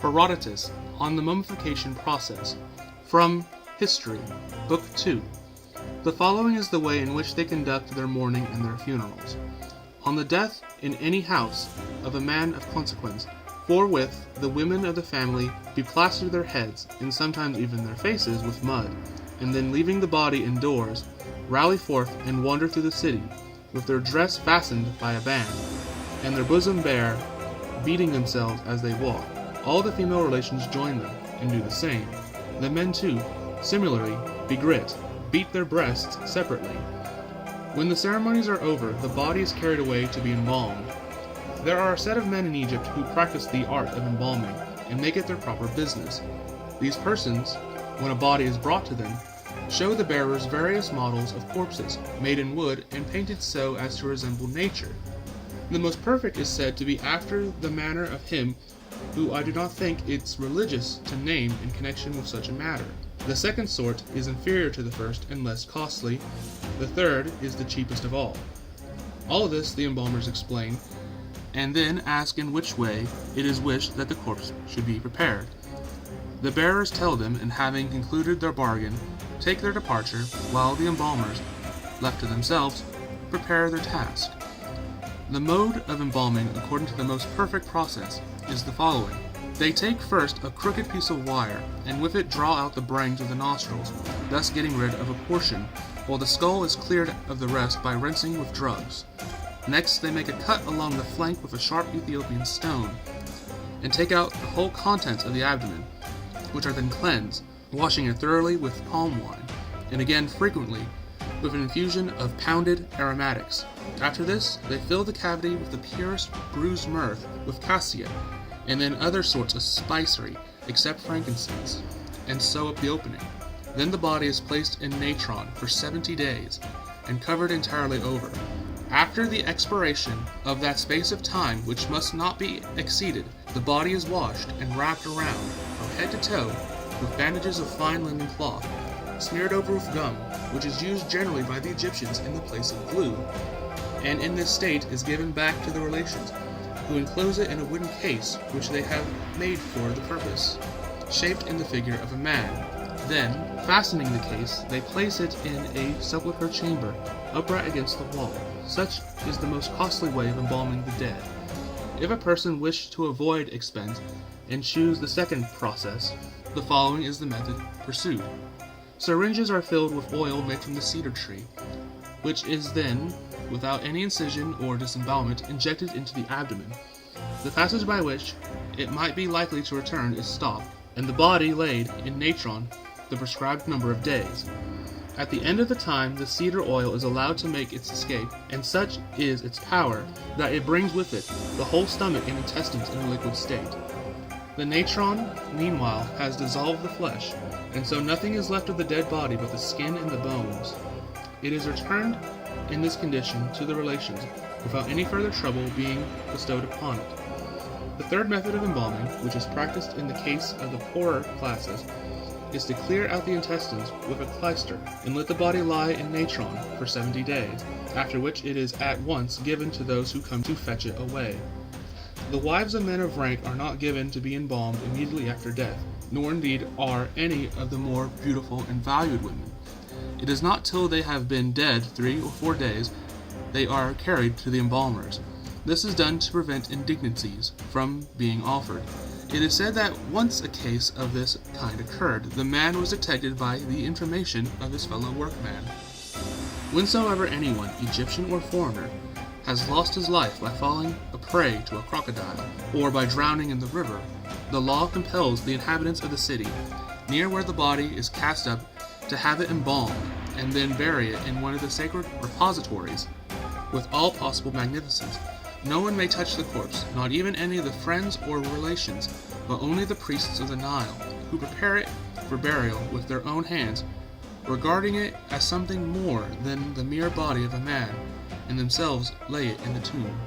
Herodotus on the mummification process, from History, Book 2. The following is the way in which they conduct their mourning and their funerals. On the death in any house of a man of consequence, forthwith the women of the family beplaster their heads, and sometimes even their faces, with mud, and then leaving the body indoors, rally forth and wander through the city, with their dress fastened by a band, and their bosom bare, beating themselves as they walk. All the female relations join them, and do the same. The men too, similarly, beat their breasts separately. When the ceremonies are over, the body is carried away to be embalmed. There are a set of men in Egypt who practice the art of embalming, and make it their proper business. These persons, when a body is brought to them, show the bearers various models of corpses, made in wood and painted so as to resemble nature. The most perfect is said to be after the manner of him who I do not think it's religious to name in connection with such a matter. The second sort is inferior to the first and less costly. The third is the cheapest of all. All of this the embalmers explain, and then ask in which way it is wished that the corpse should be prepared. The bearers tell them, and having concluded their bargain, take their departure, while the embalmers, left to themselves, prepare their task. The mode of embalming, according to the most perfect process, is the following. They take first a crooked piece of wire, and with it draw out the brains of the nostrils, thus getting rid of a portion, while the skull is cleared of the rest by rinsing with drugs. Next, they make a cut along the flank with a sharp Ethiopian stone, and take out the whole contents of the abdomen, which are then cleansed, washing it thoroughly with palm wine, and again frequently with an infusion of pounded aromatics. After this, they fill the cavity with the purest bruised myrrh with cassia, and then other sorts of spicery, except frankincense, and sew up the opening. Then the body is placed in natron for 70 days, and covered entirely over. After the expiration of that space of time, which must not be exceeded, the body is washed and wrapped around, from head to toe, with bandages of fine linen cloth, smeared over with gum, which is used generally by the Egyptians in the place of glue, and in this state is given back to the relations, who enclose it in a wooden case which they have made for the purpose, shaped in the figure of a man. Then, fastening the case, they place it in a sepulchre chamber, upright against the wall. Such is the most costly way of embalming the dead. If a person wish to avoid expense and choose the second process, the following is the method pursued. Syringes are filled with oil made from the cedar tree, which is then, without any incision or disembowelment, injected into the abdomen. The passage by which it might be likely to return is stopped, and the body laid in natron the prescribed number of days. At the end of the time, the cedar oil is allowed to make its escape, and such is its power that it brings with it the whole stomach and intestines in a liquid state. The natron, meanwhile, has dissolved the flesh, and so nothing is left of the dead body but the skin and the bones. It is returned in this condition to the relations, without any further trouble being bestowed upon it. The third method of embalming, which is practiced in the case of the poorer classes, is to clear out the intestines with a clyster, and let the body lie in natron for 70 days, after which it is at once given to those who come to fetch it away. The wives of men of rank are not given to be embalmed immediately after death, nor indeed are any of the more beautiful and valued women. It is not till they have been dead 3 or 4 days they are carried to the embalmers. This is done to prevent indignities from being offered. It is said that once a case of this kind occurred. The man was detected by the information of his fellow workman. Whensoever anyone, Egyptian or foreigner, has lost his life by falling a prey to a crocodile, or by drowning in the river, the law compels the inhabitants of the city, near where the body is cast up, to have it embalmed, and then bury it in one of the sacred repositories, with all possible magnificence. No one may touch the corpse, not even any of the friends or relations, but only the priests of the Nile, who prepare it for burial with their own hands, regarding it as something more than the mere body of a man, and themselves lay it in the tomb.